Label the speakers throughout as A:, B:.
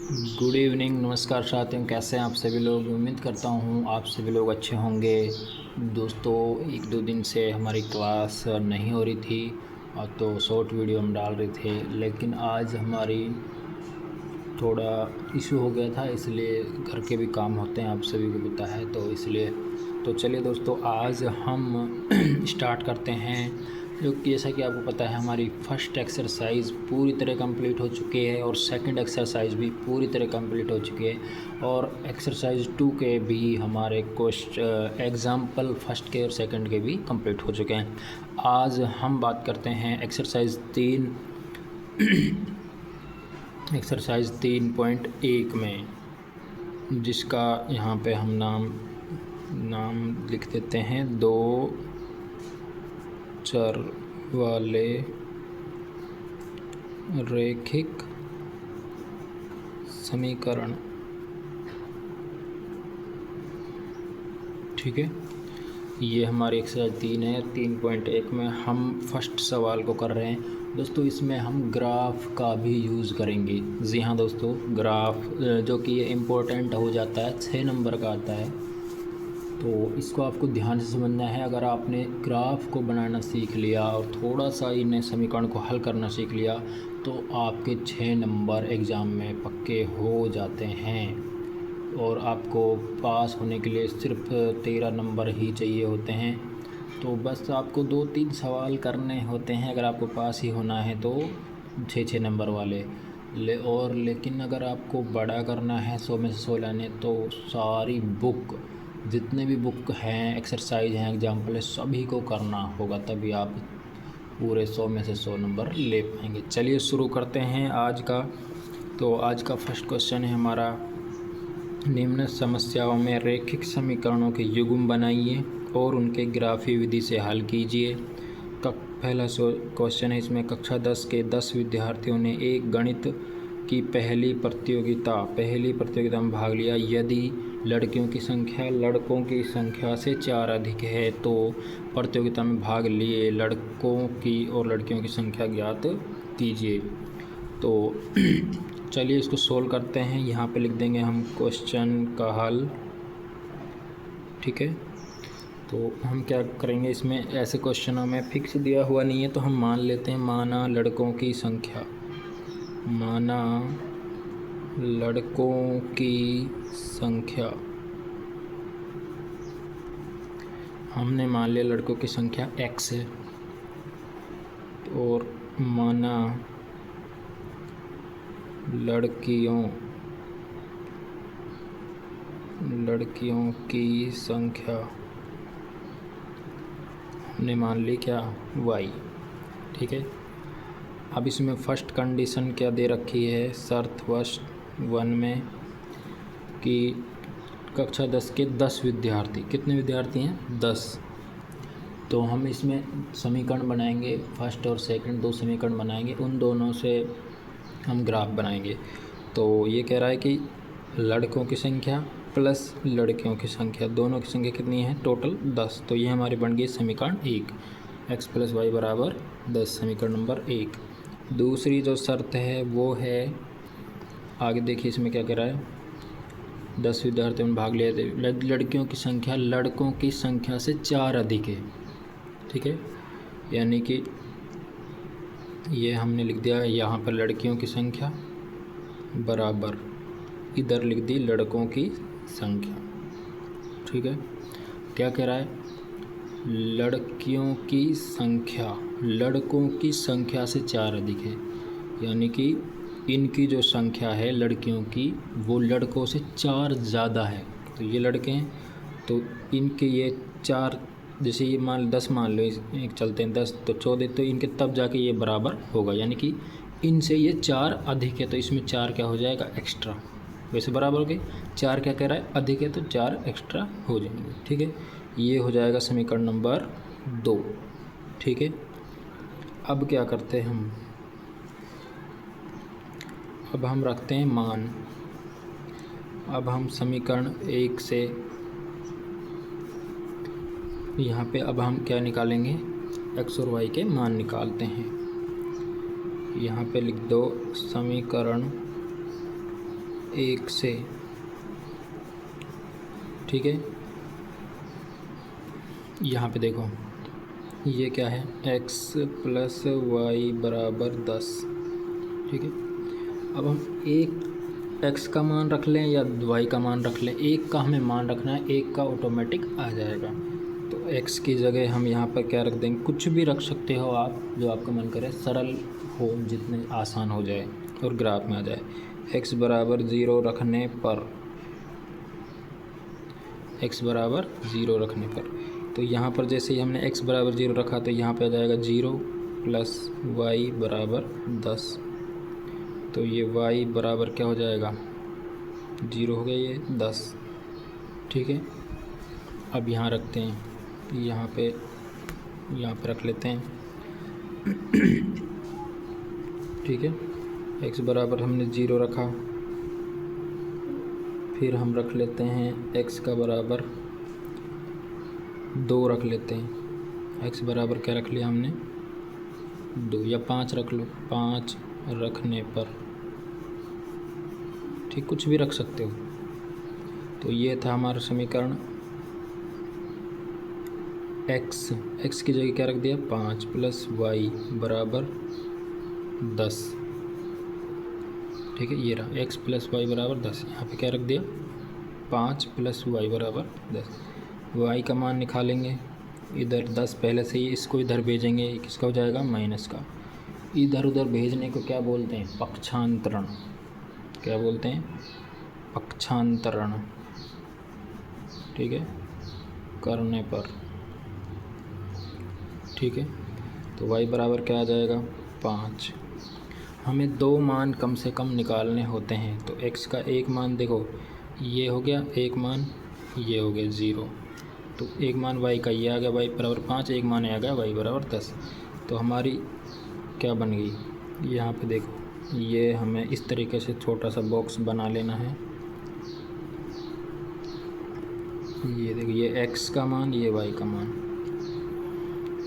A: Good evening, नमस्कार साथियों। कैसे हैं आप सभी लोग? उम्मीद करता हूँ आप सभी लोग अच्छे होंगे। दोस्तों, एक दो दिन से हमारी क्लास नहीं हो रही थी और तो शॉर्ट वीडियो हम डाल रहे थे, लेकिन आज हमारी थोड़ा इशू हो गया था, इसलिए घर के भी काम होते हैं, आप सभी को पता है, तो इसलिए तो चलिए दोस्तों, आज हम स्टार्ट करते हैं। जो कि जैसा कि आपको पता है, हमारी फर्स्ट एक्सरसाइज पूरी तरह कंप्लीट हो चुकी है और सेकंड एक्सरसाइज भी पूरी तरह कंप्लीट हो चुकी है और एक्सरसाइज 2 के भी हमारे एग्जाम्पल फर्स्ट के और सेकंड के भी कंप्लीट हो चुके हैं। आज हम बात करते हैं एक्सरसाइज 3.1 में, जिसका यहाँ पे हम नाम लिख देते हैं, 2 चर वाले रैखिक समीकरण। ठीक है, ये हमारी एक्सरसाइज 3 है। 3.1 में हम फर्स्ट सवाल को कर रहे हैं दोस्तों। इसमें हम ग्राफ का भी यूज़ करेंगे। जी हाँ दोस्तों, ग्राफ जो कि ये इम्पोर्टेंट हो जाता है, 6 नंबर का आता है, तो इसको आपको ध्यान से समझना है। अगर आपने ग्राफ को बनाना सीख लिया और थोड़ा सा इन समीकरण को हल करना सीख लिया तो आपके 6 नंबर एग्ज़ाम में पक्के हो जाते हैं और आपको पास होने के लिए सिर्फ 13 नंबर ही चाहिए होते हैं। तो बस आपको 2-3 सवाल करने होते हैं अगर आपको पास ही होना है तो 6-6 नंबर वाले लेकिन अगर आपको बड़ा करना है 100 में से 100 लाने, तो सारी बुक, जितने भी बुक हैं, एक्सरसाइज हैं, एग्जाम्पल है, सभी को करना होगा, तभी आप पूरे 100 में से 100 नंबर ले पाएंगे। चलिए शुरू करते हैं आज का। तो आज का फर्स्ट क्वेश्चन है हमारा, निम्न समस्याओं में रैखिक समीकरणों के युग्म बनाइए और उनके ग्राफीय विधि से हल कीजिए। पहला क्वेश्चन है इसमें, कक्षा 10 के 10 विद्यार्थियों ने एक गणित की पहली प्रतियोगिता में भाग लिया। यदि लड़कियों की संख्या लड़कों की संख्या से 4 अधिक है तो प्रतियोगिता में भाग लिए लड़कों की और लड़कियों की संख्या ज्ञात कीजिए। तो चलिए इसको सोल्व करते हैं। यहाँ पे लिख देंगे हम क्वेश्चन का हल। ठीक है, तो हम क्या करेंगे, इसमें ऐसे क्वेश्चनों में फिक्स दिया हुआ नहीं है तो हम मान लेते हैं। माना लड़कों की संख्या हमने मान लिया लड़कों की संख्या x है और माना लड़कियों की संख्या हमने मान ली क्या, y। ठीक है, अब इसमें फर्स्ट कंडीशन क्या दे रखी है, शर्त फर्स्ट 1 में कि कक्षा 10 के 10 विद्यार्थी, कितने विद्यार्थी हैं, 10। तो हम इसमें समीकरण बनाएंगे, फर्स्ट और सेकंड 2 समीकरण बनाएंगे, उन दोनों से हम ग्राफ बनाएंगे। तो ये कह रहा है कि लड़कों की संख्या प्लस लड़कियों की संख्या, दोनों की संख्या कितनी है, टोटल 10। तो ये हमारी बन गई समीकरण 1, x + y = 10, समीकरण नंबर 1। दूसरी जो शर्त है वो है, आगे देखिए इसमें क्या कह रहा है, 10 विद्यार्थियों में भाग लिया, लड़कियों की संख्या लड़कों की संख्या से 4 अधिक है। ठीक है, यानी कि ये हमने लिख दिया यहाँ पर लड़कियों की संख्या बराबर, इधर लिख दी लड़कों की संख्या। ठीक है, क्या कह रहा है, लड़कियों की संख्या लड़कों की संख्या से 4 अधिक है, यानी कि इनकी जो संख्या है लड़कियों की वो लड़कों से 4 ज़्यादा है। तो ये लड़के हैं तो इनके ये 4, जैसे ये 10 मान लो, एक चलते हैं 10 तो 14, तो इनके तब जाके ये बराबर होगा, यानी कि इनसे ये 4 अधिक है, तो इसमें 4 क्या हो जाएगा, एक्स्ट्रा। वैसे बराबर हो गए, 4 क्या कह रहा है, अधिक है, तो 4 एक्स्ट्रा हो जाएंगे। ठीक है, ये हो जाएगा समीकरण नंबर 2। ठीक है, अब क्या करते हैं हम, अब हम रखते हैं मान। अब हम समीकरण 1 से यहाँ पे अब हम क्या निकालेंगे, x और y के मान निकालते हैं। यहाँ पे लिख दो समीकरण 1 से, ठीक है। यहाँ पे देखो ये क्या है, x प्लस वाई बराबर 10, ठीक है। अब हम एक x का मान रख लें या y का मान रख लें, एक का हमें मान रखना है, एक का ऑटोमेटिक आ जाएगा। तो x की जगह हम यहाँ पर क्या रख देंगे, कुछ भी रख सकते हो आप, जो आपका मन करे, सरल हो, जितने आसान हो जाए और ग्राफ में आ जाए। x बराबर 0 रखने पर, x बराबर 0 रखने पर, तो यहाँ पर जैसे ही हमने x बराबर 0 रखा तो यहाँ पे आ जाएगा 0 प्लस y बराबर 10। तो ये y बराबर क्या हो जाएगा, 0 हो गया, ये 10, ठीक है। अब यहाँ रखते हैं, यहाँ पे रख लेते हैं, ठीक है। x बराबर हमने 0 रखा, फिर हम रख लेते हैं x का बराबर 2 रख लेते हैं। x बराबर क्या रख लिया हमने, 2 या 5 रख लो, 5 रखने पर, ठीक, कुछ भी रख सकते हो। तो ये था हमारा समीकरण। x की जगह क्या रख दिया, 5 प्लस वाई बराबर 10, ठीक है। ये रहा x प्लस वाई बराबर 10, यहाँ पे क्या रख दिया, 5 प्लस वाई बराबर 10। y का मान निकालेंगे, इधर 10 पहले से ही, इसको इधर भेजेंगे, किसका हो जाएगा, माइनस का। इधर उधर भेजने को क्या बोलते हैं, पक्षांतरण। क्या बोलते हैं, पक्षांतरण, ठीक है, करने पर, ठीक है। तो y बराबर क्या आ जाएगा, 5। हमें 2 मान कम से कम निकालने होते हैं। तो x का एक मान देखो, ये हो गया एक मान, ये हो गया 0, तो एक मान y का ये आ गया, y बराबर 5, एक मान आ गया y बराबर 10। तो हमारी क्या बन गई, यहाँ पे देखो, ये हमें इस तरीके से छोटा सा बॉक्स बना लेना है। ये देखो, ये x का मान, ये y का मान,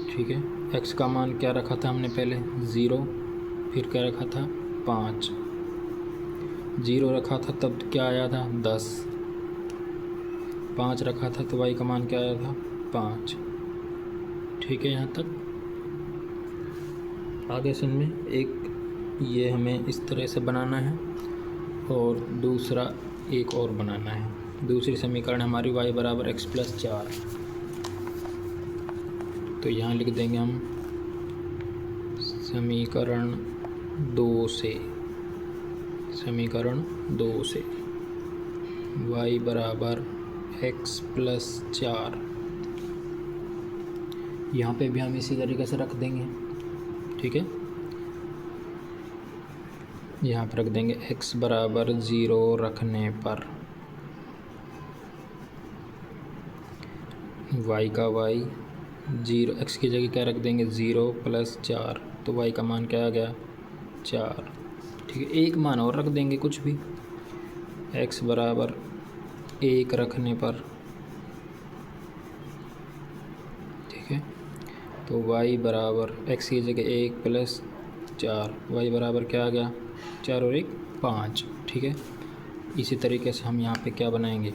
A: ठीक है। x का मान क्या रखा था हमने पहले, 0, फिर क्या रखा था, 5, 0 रखा था तब क्या आया था, 10, 5 रखा था तो y का मान क्या आया था, 5, ठीक है। यहाँ तक आगे से में एक ये हमें इस तरह से बनाना है और दूसरा एक और बनाना है। दूसरी समीकरण हमारी y बराबर x प्लस 4, तो यहाँ लिख देंगे हम समीकरण 2 से, समीकरण 2 से y बराबर x प्लस 4, यहाँ पे भी हम इसी तरीके से रख देंगे, ठीक है। यहाँ पर रख देंगे x बराबर 0 रखने पर, y का y 0, x की जगह क्या रख देंगे, 0 प्लस 4, तो y का मान क्या आ गया, 4, ठीक है। एक मान और रख देंगे कुछ भी, x बराबर 1 रखने पर, ठीक है। तो y बराबर x की जगह 1 प्लस 4, y बराबर क्या आ गया, 4 और 1 5, ठीक है। इसी तरीके से हम यहाँ पे क्या बनाएंगे,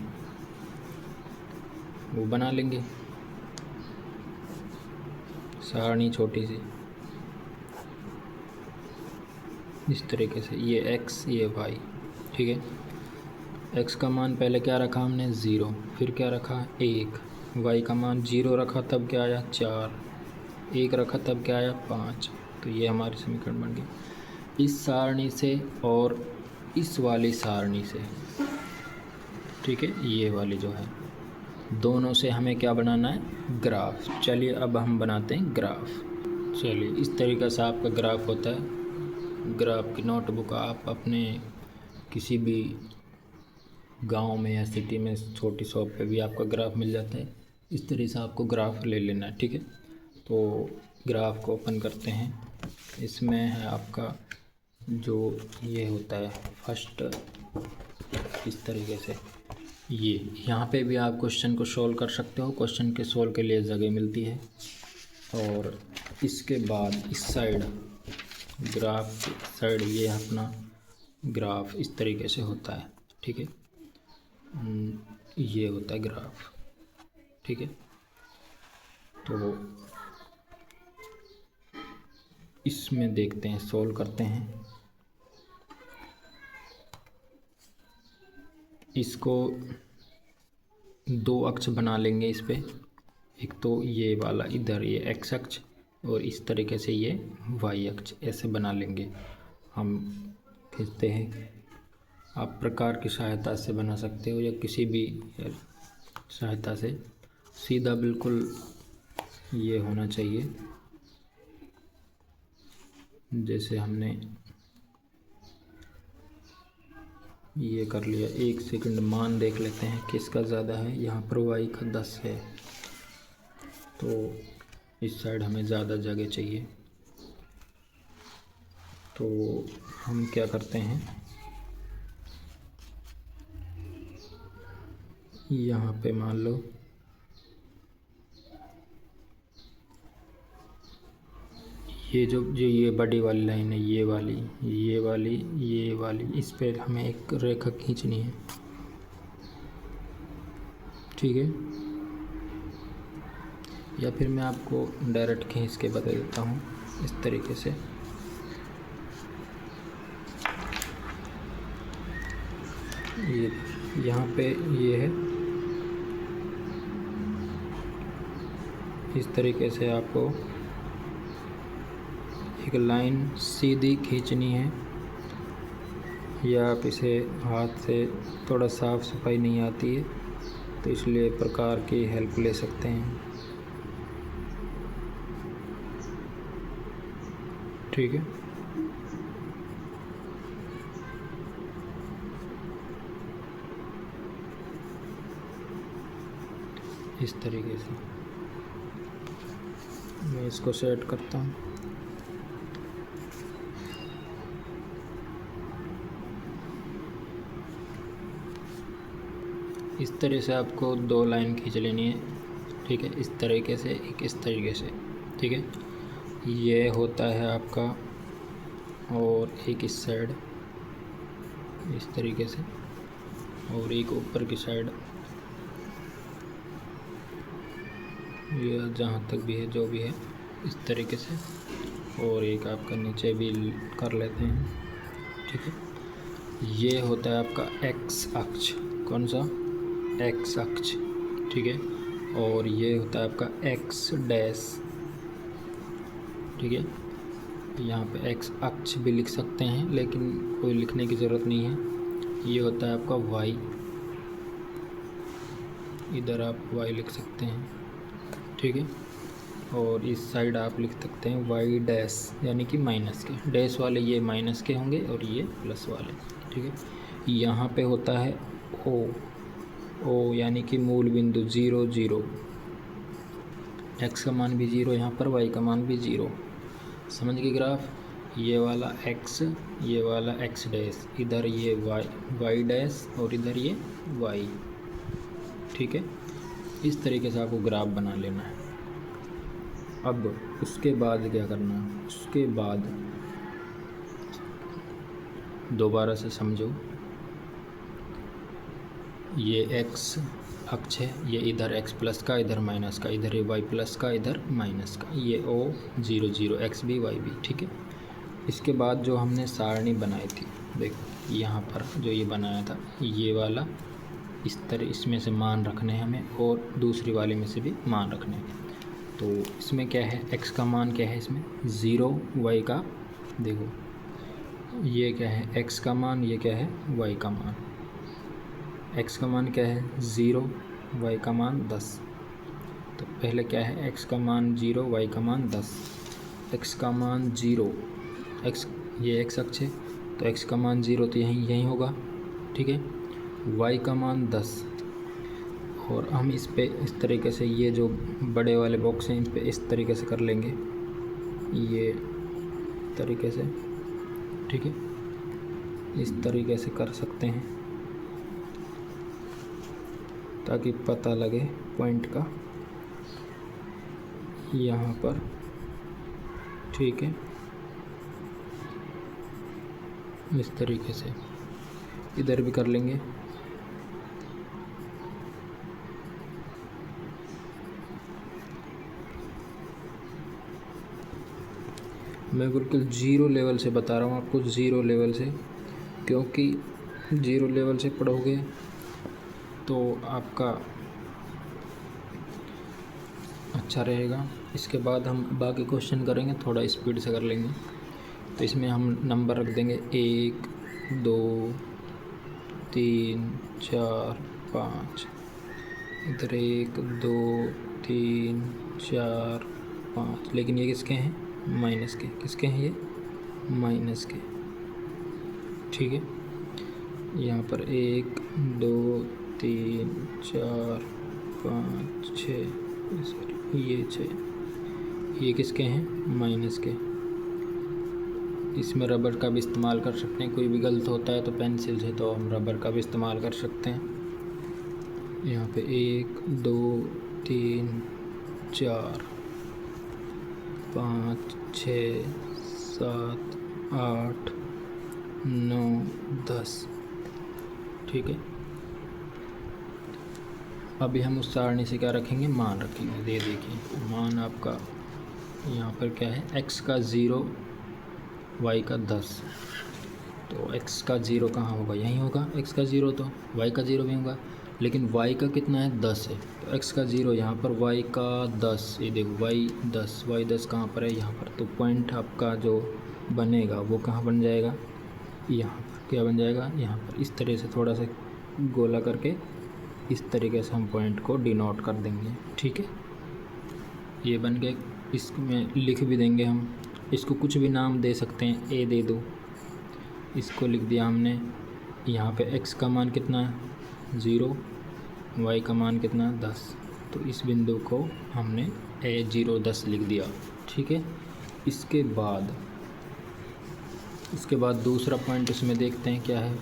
A: वो बना लेंगे सारणी छोटी सी, इस तरीके से, ये x ये y, ठीक है। x का मान पहले क्या रखा हमने, 0, फिर क्या रखा, 1, y का मान 0 रखा तब क्या आया, 4, 1 रखा तब क्या आया, 5। तो ये हमारी समीकरण बन गई इस सारणी से और इस वाली सारणी से, ठीक है। ये वाली जो है, दोनों से हमें क्या बनाना है, ग्राफ। चलिए अब हम बनाते हैं ग्राफ। चलिए, इस तरीके से आपका ग्राफ होता है। ग्राफ की नोटबुक आप अपने किसी भी गांव में या सिटी में छोटी शॉप पे भी आपका ग्राफ मिल जाता है। इस तरह से आपको ग्राफ ले लेना है, ठीक है। तो ग्राफ को ओपन करते हैं। इसमें है आपका जो ये होता है फर्स्ट, इस तरीके से ये यहाँ पे भी आप क्वेश्चन को सॉल्व कर सकते हो। क्वेश्चन के सॉल्व के लिए जगह मिलती है। और इसके बाद इस साइड ग्राफ साइड ये अपना ग्राफ इस तरीके से होता है, ठीक है। ये होता है ग्राफ, ठीक है। तो इसमें देखते हैं, सॉल्व करते हैं इसको। दो अक्ष बना लेंगे इस पे, एक तो ये वाला इधर ये एक्स अक्ष और इस तरीके से ये वाई अक्ष, ऐसे बना लेंगे हम। खींचते हैं, आप प्रकार की सहायता से बना सकते हो या किसी भी सहायता से। सीधा बिल्कुल ये होना चाहिए, जैसे हमने ये कर लिया। एक सेकंड मान देख लेते हैं किसका ज़्यादा है। यहाँ पर वाई का 10 है, तो इस साइड हमें ज़्यादा जगह चाहिए। तो हम क्या करते हैं, यहाँ पे मान लो ये जो ये बड़ी वाली लाइन है, ये वाली, ये वाली, ये वाली, इस पे हमें एक रेखा खींचनी है, ठीक है। या फिर मैं आपको डायरेक्ट खींच के बता देता हूँ इस तरीके से। ये यहाँ पे ये है, इस तरीके से आपको एक लाइन सीधी खींचनी है, या आप इसे हाथ से, थोड़ा साफ सफाई नहीं आती है तो इसलिए प्रकार की हेल्प ले सकते हैं, ठीक है। इस तरीके से मैं इसको सेट करता हूँ। इस तरह से आपको दो लाइन खींच लेनी है, ठीक है। इस तरीके से, एक इस तरीके से, ठीक है। ये होता है आपका, और एक इस साइड इस तरीके से, और एक ऊपर की साइड, ये जहाँ तक भी है जो भी है इस तरीके से, और एक आपका नीचे भी कर लेते हैं, ठीक है। ये होता है आपका एक्स अक्ष, कौन सा, एक्स अक्ष, ठीक है। और ये होता है आपका एक्स डैश, ठीक है। यहाँ पे एक्स अक्ष भी लिख सकते हैं, लेकिन कोई लिखने की ज़रूरत नहीं है। ये होता है आपका वाई, इधर आप वाई लिख सकते हैं, ठीक है। और इस साइड आप लिख सकते हैं वाई डैश, यानी कि माइनस के, डैश वाले ये माइनस के होंगे और ये प्लस वाले, ठीक है। यहाँ पे होता है ओ, ओ यानी कि मूल बिंदु 0 0, एक्स का मान भी 0 यहाँ पर, वाई का मान भी 0, समझ गए ग्राफ। ये वाला एक्स, ये वाला एक्स डैश, इधर ये वाई डैश और इधर ये वाई, ठीक है। इस तरीके से आपको ग्राफ बना लेना है। अब उसके बाद क्या करना है, उसके बाद दोबारा से समझो। ये एक्स अक्ष है, ये इधर एक्स प्लस का, इधर माइनस का, इधर ये वाई प्लस का, इधर माइनस का, ये ओ 0 0, एक्स भी वाई भी, ठीक है। इसके बाद जो हमने सारणी बनाई थी, देखो यहाँ पर जो ये बनाया था, ये वाला इस तरह, इसमें से मान रखने हैं हमें, और दूसरी वाले में से भी मान रखने हैं। तो इसमें क्या है, एक्स का मान क्या है, इसमें 0, वाई का, देखो ये क्या है, एक्स का मान, ये क्या है, वाई का मान। एक्स का मान क्या है 0, वाई का मान 10। तो पहले क्या है, एक्स का मान 0, वाई का मान 10। एक्स का मान 0, एक्स, ये एक्स अक्ष है तो एक्स का मान 0 तो यहीं होगा, ठीक है। वाई का मान 10, और हम इस पे इस तरीके से, ये जो बड़े वाले बॉक्स हैं इन पे इस तरीके से कर लेंगे, ये तरीके से, ठीक है। इस तरीके से कर सकते हैं ताकि पता लगे पॉइंट का यहाँ पर, ठीक है। इस तरीके से इधर भी कर लेंगे। मैं बिल्कुल ज़ीरो लेवल से बता रहा हूँ आपको, ज़ीरो लेवल से, क्योंकि ज़ीरो लेवल से पढ़ोगे तो आपका अच्छा रहेगा। इसके बाद हम बाकी क्वेश्चन करेंगे, थोड़ा स्पीड से कर लेंगे। तो इसमें हम नंबर रख देंगे 1 2 3 4 5। इधर 1 2 3 4 5, लेकिन ये किसके हैं? माइनस के। किसके हैं ये? माइनस के। ठीक है, यहाँ पर 1 2 3 4 5 6, ये 6, ये किसके हैं? माइनस के। इसमें रबर का भी इस्तेमाल कर सकते हैं, कोई भी गलत होता है तो पेंसिल से, तो हम रबर का भी इस्तेमाल कर सकते हैं। यहाँ पे 1 2 3 4 5 6 7 8 9 10। ठीक है, अभी हम उस सारणी से क्या रखेंगे? मान रखेंगे। दे देखिए मान आपका यहाँ पर क्या है? x का 0, y का 10। तो x का 0 कहाँ होगा? यहीं होगा। x का 0 तो y का 0 भी होगा, लेकिन y का कितना है? 10 है। तो x का 0 यहाँ पर, y का 10, ये देखो y 10 कहाँ पर है? यहाँ पर। तो पॉइंट आपका जो बनेगा वो कहाँ बन जाएगा? यहाँ पर। क्या बन जाएगा? यहाँ पर। इस तरह से थोड़ा सा गोला करके इस तरीके से हम पॉइंट को डिनोट कर देंगे। ठीक है, ये बन गए। इसमें लिख भी देंगे हम, इसको कुछ भी नाम दे सकते हैं, ए दे दो। इसको लिख दिया हमने। यहाँ पे x का मान कितना है? 0, y का मान कितना है? 10। तो इस बिंदु को हमने a0 10 लिख दिया। ठीक है, इसके बाद दूसरा पॉइंट इसमें देखते हैं क्या है।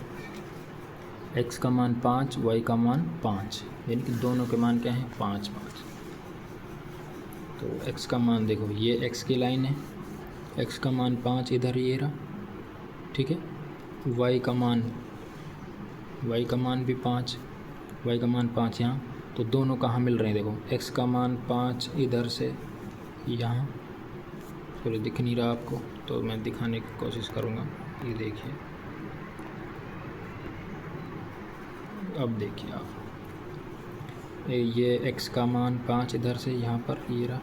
A: x का मान 5, y का मान 5, यानी कि दोनों के मान क्या हैं? 5 5। तो x का मान देखो, ये x की लाइन है, x का मान 5 इधर ये रहा। ठीक है, y का मान भी 5, y का मान 5 यहाँ। तो दोनों कहाँ मिल रहे हैं? देखो x का मान 5 इधर से यहाँ, थोड़ी दिख नहीं रहा आपको तो मैं दिखाने की कोशिश करूँगा। ये देखिए, अब देखिए आप, ये x का मान 5 इधर से यहाँ पर ये रहा,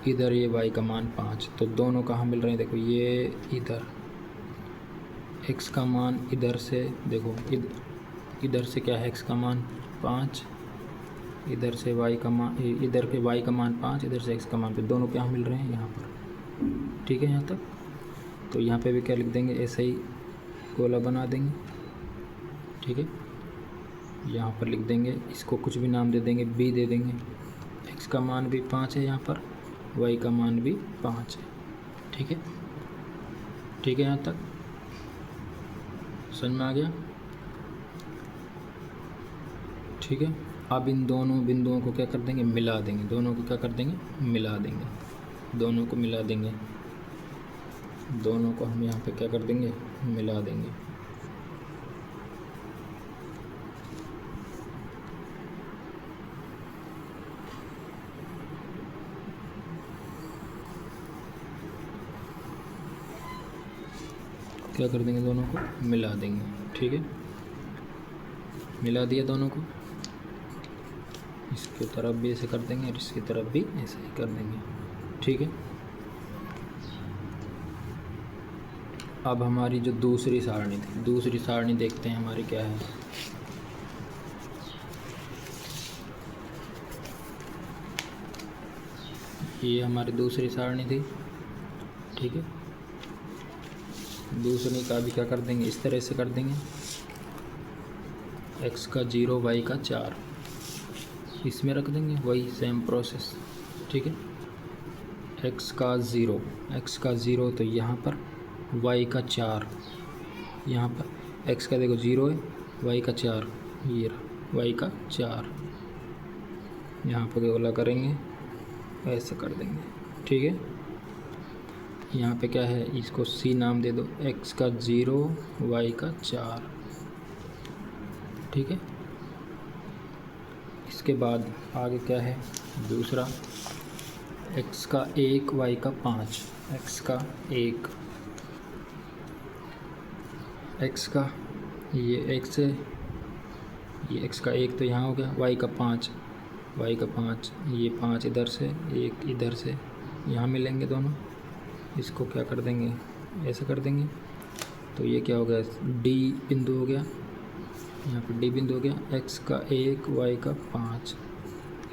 A: इधर ये y का मान 5। तो दोनों कहाँ मिल रहे हैं? देखो ये इधर x का मान इधर से, देखो इधर से क्या है? x का मान 5, इधर से y का मान, इधर के y का मान 5, इधर से x का मान, पे दोनों क्या मिल रहे हैं? यहाँ पर। ठीक है, यहाँ तक। तो यहाँ पे भी क्या लिख देंगे? ऐसे ही गोला बना देंगे। ठीक है, यहाँ पर लिख देंगे, इसको कुछ भी नाम दे देंगे, b दे देंगे। x का मान भी 5 है यहाँ पर, y का मान भी 5 है। ठीक है, ठीक है, यहाँ तक समझ में आ गया? ठीक है, अब इन दोनों बिंदुओं को क्या कर देंगे? मिला देंगे। दोनों को क्या कर देंगे? मिला देंगे। दोनों को मिला देंगे। दोनों को हम यहाँ पे क्या कर देंगे? मिला देंगे। क्या कर देंगे? दोनों को मिला देंगे। ठीक है, मिला दिया दोनों को। इसकी तरफ भी ऐसे कर देंगे और इसकी तरफ भी ऐसे ही कर देंगे। ठीक है, अब हमारी जो दूसरी सारणी थी, दूसरी सारणी देखते हैं हमारी क्या है। ये हमारी दूसरी सारणी थी। ठीक है, दूसरी का भी क्या कर देंगे? इस तरह से कर देंगे, x का 0, y का 4, इसमें रख देंगे, वही सेम प्रोसेस। ठीक है, x का 0 तो यहाँ पर, y का 4 यहाँ पर। x का देखो 0 है, y का 4, ये रहा y का 4। यहाँ पर गोला करेंगे, ऐसे कर देंगे। ठीक है, यहाँ पे क्या है? इसको c नाम दे दो, x का 0, y का 4। ठीक है। इसके बाद आगे क्या है, दूसरा x का 1 y का 5, x का 1, x का ये x है, ये x का 1 तो यहाँ हो गया, y का 5, ये 5 इधर से, 1 इधर से, यहाँ मिलेंगे दोनों, इसको क्या कर देंगे, ऐसे कर देंगे, तो ये क्या हो गया, D बिंदु हो गया, यहाँ पे D बिंदु हो गया, x का 1 y का 5,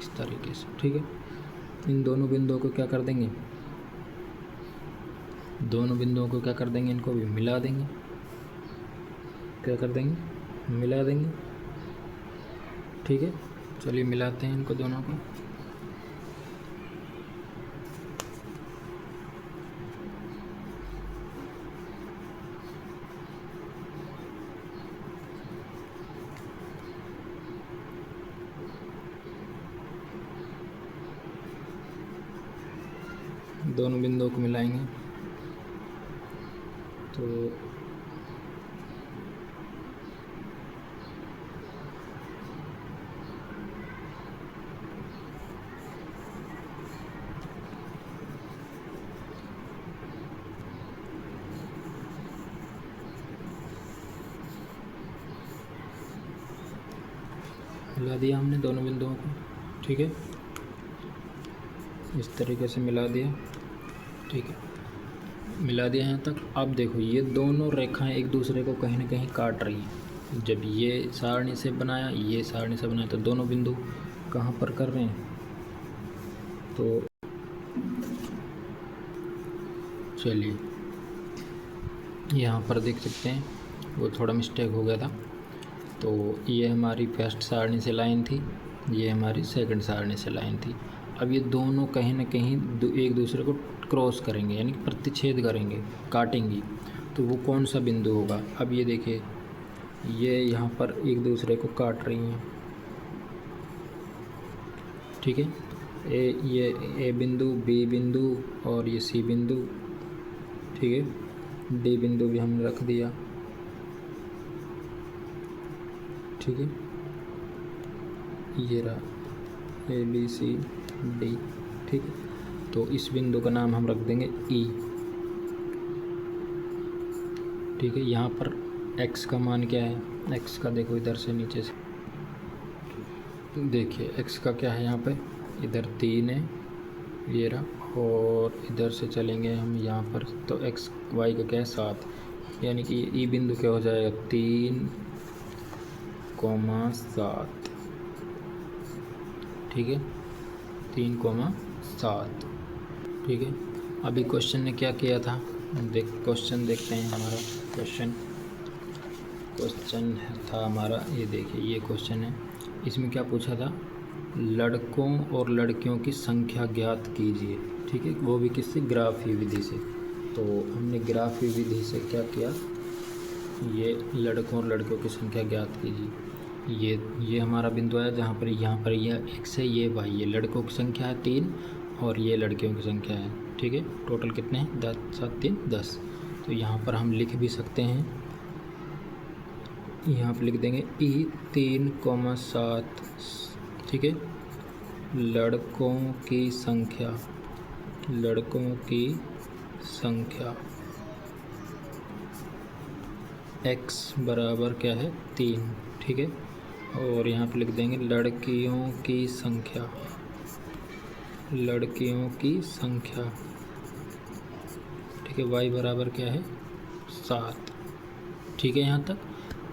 A: इस तरीके से, ठीक है। इन दोनों बिंदुओं को क्या कर देंगे, इनको भी मिला देंगे, क्या कर देंगे, मिला देंगे, ठीक है। चलिए मिलाते हैं इनको दोनों को। दोनों बिंदुओं को मिलाएंगे तो मिला दिया हमने दोनों बिंदुओं को, ठीक है, इस तरीके से मिला दिया, ठीक है, मिला दिया यहाँ तक। अब देखो ये दोनों रेखाएं एक दूसरे को कहीं ना कहीं काट रही हैं। जब ये सारणी से बनाया, ये सारणी से बनाया, तो दोनों बिंदु कहाँ पर कर रहे हैं, तो चलिए यहाँ पर देख सकते हैं, वो थोड़ा मिस्टेक हो गया था। तो ये हमारी फर्स्ट सारणी से लाइन थी, ये हमारी सेकंड सारणी से लाइन थी। अब ये दोनों कहीं ना कहीं एक दूसरे को क्रॉस करेंगे, यानी प्रतिच्छेद करेंगे, काटेंगी, तो वो कौन सा बिंदु होगा। अब ये देखिए, ये यहाँ पर एक दूसरे को काट रही हैं, ठीक है, ये ए बिंदु, बी बिंदु और ये सी बिंदु, ठीक है, डी बिंदु भी हमने रख दिया, ठीक है, ये रहा ए बी सी डी, ठीक है। तो इस बिंदु का नाम हम रख देंगे ई, ठीक है। यहाँ पर x का मान क्या है, x का देखो इधर से नीचे से देखिए, x का क्या है, यहाँ पे इधर 3 है, ये रहा, और इधर से चलेंगे हम यहाँ पर, तो x y का क्या है 7, यानी कि ई बिंदु क्या हो जाएगा 3,7, ठीक है, 3,7, ठीक है। अभी क्वेश्चन ने क्या किया था, क्वेश्चन देखते हैं। हमारा क्वेश्चन था हमारा, ये देखिए, ये क्वेश्चन है, इसमें क्या पूछा था, लड़कों और लड़कियों की संख्या ज्ञात कीजिए, ठीक है, वो भी किससे, ग्राफीय विधि से। तो हमने ग्राफीय विधि से क्या किया, ये लड़कों और लड़कियों की संख्या ज्ञात कीजिए, ये हमारा बिंदु है जहाँ पर यह x है, ये y, ये लड़कों की संख्या है 3 और ये लड़कियों की संख्या है, ठीक है। टोटल कितने हैं, 10 7 3 10। तो यहाँ पर हम लिख भी सकते हैं, यहाँ पर लिख देंगे ई 3,7, ठीक है, लड़कों की संख्या x बराबर क्या है 3, ठीक है, और यहाँ पे लिख देंगे लड़कियों की संख्या, ठीक है, y बराबर क्या है 7, ठीक है। यहाँ तक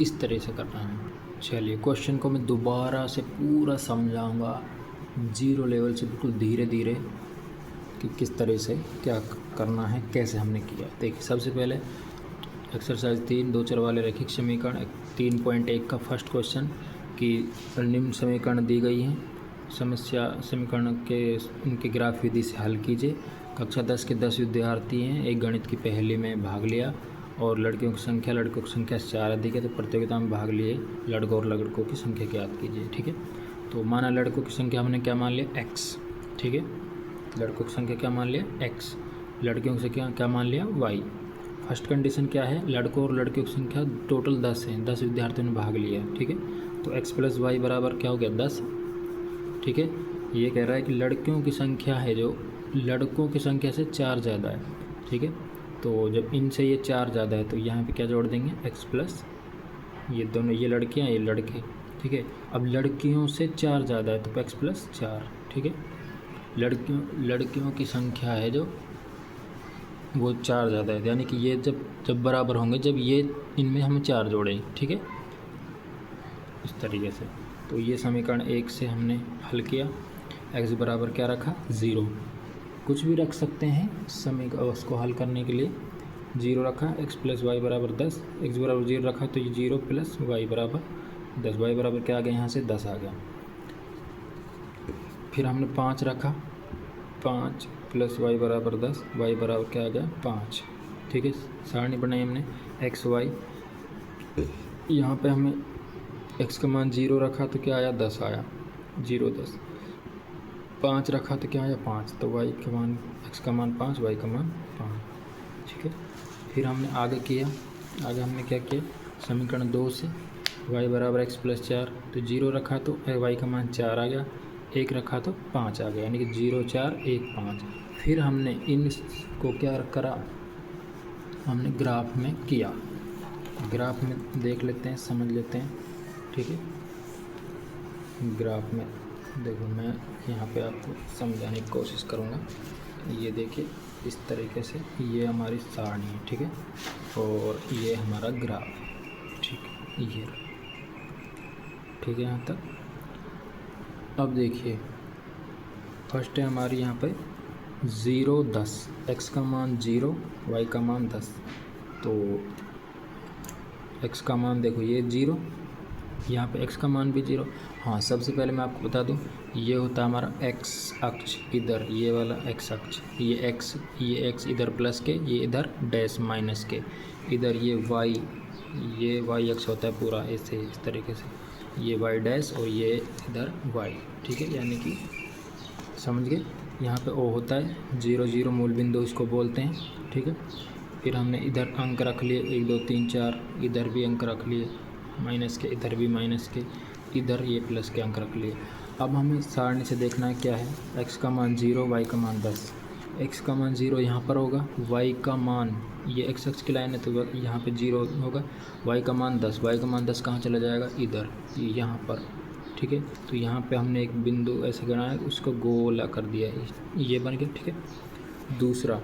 A: इस तरह से करना है। चलिए क्वेश्चन को मैं दोबारा से पूरा समझाऊंगा, 0 लेवल से बिल्कुल धीरे धीरे, कि किस तरह से क्या करना है, कैसे हमने किया। देखिए सबसे पहले एक्सरसाइज 3 दो चर वाले रैखिक समीकरण 3.1 का फर्स्ट क्वेश्चन कि निम्न समीकरण दी गई हैं, समस्या समीकरण के इनके ग्राफ विधि से हल कीजिए। कक्षा 10 के 10 विद्यार्थी हैं, एक गणित की पहेली में भाग लिया और लड़कियों की संख्या से 4 अधिक है, तो प्रतियोगिता में भाग लिए लड़कों और लड़कों की संख्या ज्ञात कीजिए, ठीक है। तो माना लड़कों की संख्या हमने क्या मान लिया x, ठीक है, लड़कों की संख्या क्या मान लिया x, लड़कियों की संख्या क्या मान लिया y। फर्स्ट कंडीशन क्या है, लड़कों और लड़कियों की संख्या टोटल 10 है, 10 विद्यार्थियों ने भाग लिया है, ठीक है। तो x + y बराबर क्या हो गया 10, ठीक है। ये कह रहा है कि लड़कियों की संख्या है जो लड़कों की संख्या से 4 ज़्यादा है, ठीक है। तो जब इनसे ये 4 ज़्यादा है तो यहाँ पे क्या जोड़ देंगे x+, ये दोनों, ये लड़कियाँ ये लड़के, ठीक है। अब लड़कियों से 4 ज़्यादा है तो x+4, ठीक है। लड़कियों की संख्या है जो वो 4 ज़्यादा है, यानी कि ये जब बराबर होंगे, जब ये इनमें हम 4 जोड़ें, ठीक है, इस तरीके से। तो ये समीकरण 1 से हमने हल किया। x बराबर क्या रखा 0, कुछ भी रख सकते हैं उसको हल करने के लिए। 0 रखा, x + y बराबर 10, x बराबर 0 रखा तो ये 0 + y बराबर 10, y बराबर क्या आ गया यहाँ से 10 आ गया। फिर हमने 5 रखा, 5 + y बराबर 10, y बराबर क्या आ गया 5, ठीक है। सारणी बनाई हमने x y, यहाँ पे हमें x का मान 0 रखा तो क्या आया 10 आया, 0 10। 5 रखा तो क्या आया 5, तो x का मान 5, y का मान 5, ठीक है। फिर हमने आगे किया, आगे हमने क्या किया, समीकरण 2 से y बराबर x + 4, तो 0 रखा तो y का मान 4 आ गया, 1 रखा तो 5 आ गया, यानी कि 0 4 1 5। फिर हमने इनको क्या करा, हमने ग्राफ में किया, ग्राफ में देख लेते हैं, समझ लेते हैं, ठीक है। ग्राफ में देखो, मैं यहाँ पे आपको समझाने की कोशिश करूँगा। ये देखिए इस तरीके से, ये हमारी सारणी है, ठीक है, और ये हमारा ग्राफ है, ठीक है, ये ठीक है यहाँ तक। अब देखिए फर्स्ट है हमारी यहाँ पे 0 10, x का मान 0, y का मान 10। तो x का मान देखो ये 0, यहाँ पे x का मान भी 0। हाँ, सबसे पहले मैं आपको बता दूँ, ये होता है हमारा x अक्ष, इधर ये वाला x अक्ष, ये x इधर प्लस के, ये इधर डैश माइनस के, इधर ये y अक्ष होता है पूरा ऐसे इस तरीके से, ये y डैश और ये इधर y, ठीक है, यानी कि समझ गए। यहाँ पे O होता है 0 0 मूल बिंदु इसको बोलते हैं, ठीक है। फिर हमने इधर अंक रख लिए 1 2 3 4, इधर भी अंक रख लिए माइनस के, इधर भी माइनस के, इधर ये प्लस के अंक रख लिए। अब हमें सारणी से देखना है क्या है, x का मान 0, y का मान 10। x का मान 0 यहाँ पर होगा, y का मान, ये x अक्ष की लाइन है तो यहाँ पे 0 होगा, y का मान 10, y का मान 10 कहाँ चला जाएगा इधर, यहाँ पर, ठीक है। तो यहाँ पे हमने एक बिंदु ऐसे बनाया, उसको गोला कर दिया, ये बन गया, ठीक है। दूसरा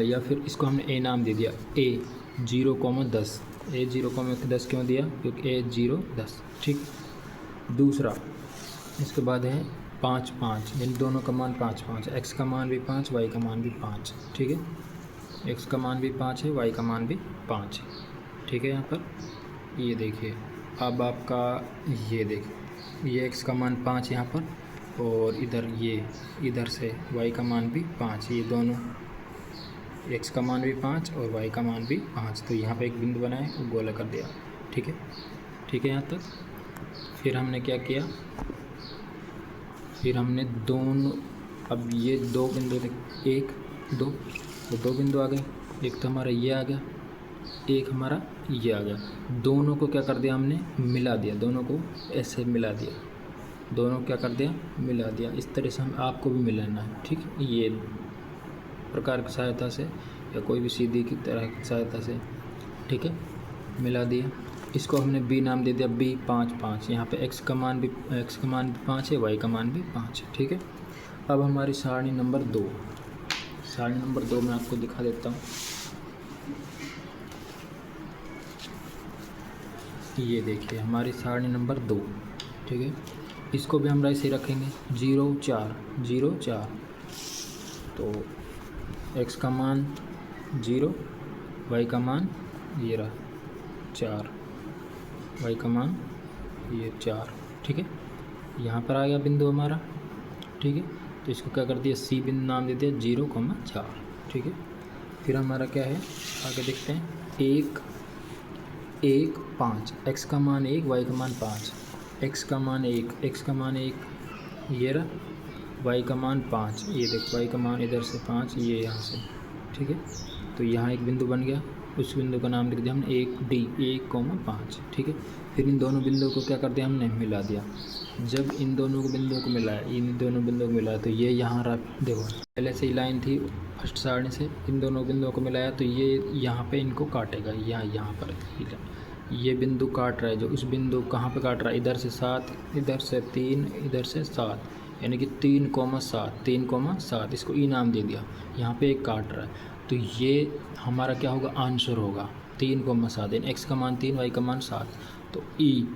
A: या फिर इसको हमने a नाम दे दिया, a 0,10, a 0,10 क्यों दिया, क्योंकि a 0 10, ठीक। दूसरा इसके बाद है 5 5, इन दोनों का मान 5 5, x का मान भी 5, y का मान भी 5, ठीक है। x का मान भी 5 है, y का मान भी 5 है, ठीक है। यहाँ पर ये देखिए, अब आपका ये देखिए, ये x का मान 5 यहाँ पर, और इधर से y का मान भी 5, ये दोनों x का मान भी 5 और y का मान भी 5। तो यहाँ पे एक बिंदु बनाए और गोला कर दिया, ठीक है, ठीक है यहाँ तक। फिर हमने क्या किया, फिर हमने दोनों, अब ये 2 बिंदु 1 2, तो 2 बिंदु आ गए, एक तो हमारा ये आ गया, एक हमारा ये आ गया। दोनों को क्या कर दिया हमने, मिला दिया, दोनों को ऐसे मिला दिया, दोनों क्या कर दिया, मिला दिया। इस तरह से हम आपको भी मिलाना है, ठीक है, ये प्रकार की सहायता से या कोई भी सीधी की तरह की सहायता से, ठीक है, मिला दिया। इसको हमने b नाम दे दिया, b 5 5, यहाँ पे x का मान भी 5 है, y का मान भी 5 है, ठीक है। अब हमारी सारणी नंबर 2, सारणी नंबर 2 मैं आपको दिखा देता हूँ। ये देखिए हमारी सारणी नंबर 2, ठीक है। इसको भी हम ऐसे ही रखेंगे 0 4 0 4, तो x का मान 0, y का मान ये रहा 4, y का मान ये 4, ठीक है। यहाँ पर आ गया बिंदु हमारा, ठीक है। तो इसको क्या कर दिया, C बिंदु नाम दे दिया 0,4, ठीक है। फिर हमारा क्या है, आगे देखते हैं, 1 1 5, x का मान 1, y का मान 5, x का मान 1, x का मान 1 ये रहा, y का मान 5, ये देख y का मान इधर से 5, ये यहाँ से, ठीक है। तो यहाँ एक बिंदु बन गया, उस बिंदु का नाम लिख दिया हमने 1D 1,5, ठीक है। फिर इन दोनों बिंदुओं को क्या कर दिया हमने, मिला दिया। जब इन दोनों बिंदुओं को मिलाया तो ये यहाँ रख, देखो पहले से ही लाइन थी फर्स्ट सारणी से, इन दोनों बिंदुओं को मिलाया तो ये यहाँ पे इनको काटेगा, यहाँ पर, ठीक है। ये बिंदु काट रहा है, जो उस बिंदु कहाँ पे काट रहा है, इधर से 7, इधर से 3, इधर से 7, यानी कि 3,7 इसको ई नाम दे दिया। यहाँ पे एक काट रहा है तो ये हमारा क्या होगा, आंसर होगा 3,7। एक्स का मान 3, वाई का मान 7, तो ई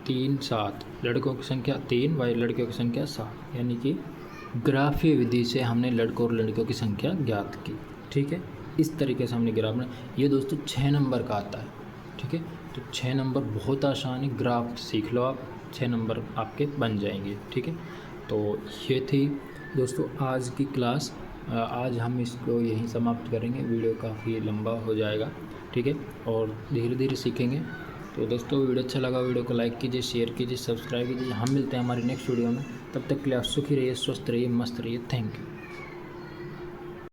A: 3 7, लड़कों की संख्या 3, वाई लड़कियों की संख्या 7, यानी कि ग्राफीय विधि से हमने लड़कों और लड़कियों की संख्या ज्ञात की, ठीक है। इस तरीके से हमने ग्राफ में, ये दोस्तों 6 नंबर का आता है, ठीक है। तो 6 नंबर बहुत आसान है, ग्राफ सीख लो आप, 6 नंबर आपके बन जाएंगे, ठीक है। तो ये थी दोस्तों आज की क्लास। आज हम इसको यहीं समाप्त करेंगे, वीडियो काफ़ी लंबा हो जाएगा, ठीक है, और धीरे धीरे सीखेंगे। तो दोस्तों वीडियो अच्छा लगा, वीडियो को लाइक कीजिए, शेयर कीजिए, सब्सक्राइब कीजिए। हम मिलते हैं हमारी नेक्स्ट वीडियो में, तब तक के लिए आप सुखी रहिए, स्वस्थ रहिए, मस्त रहिए। Thank you.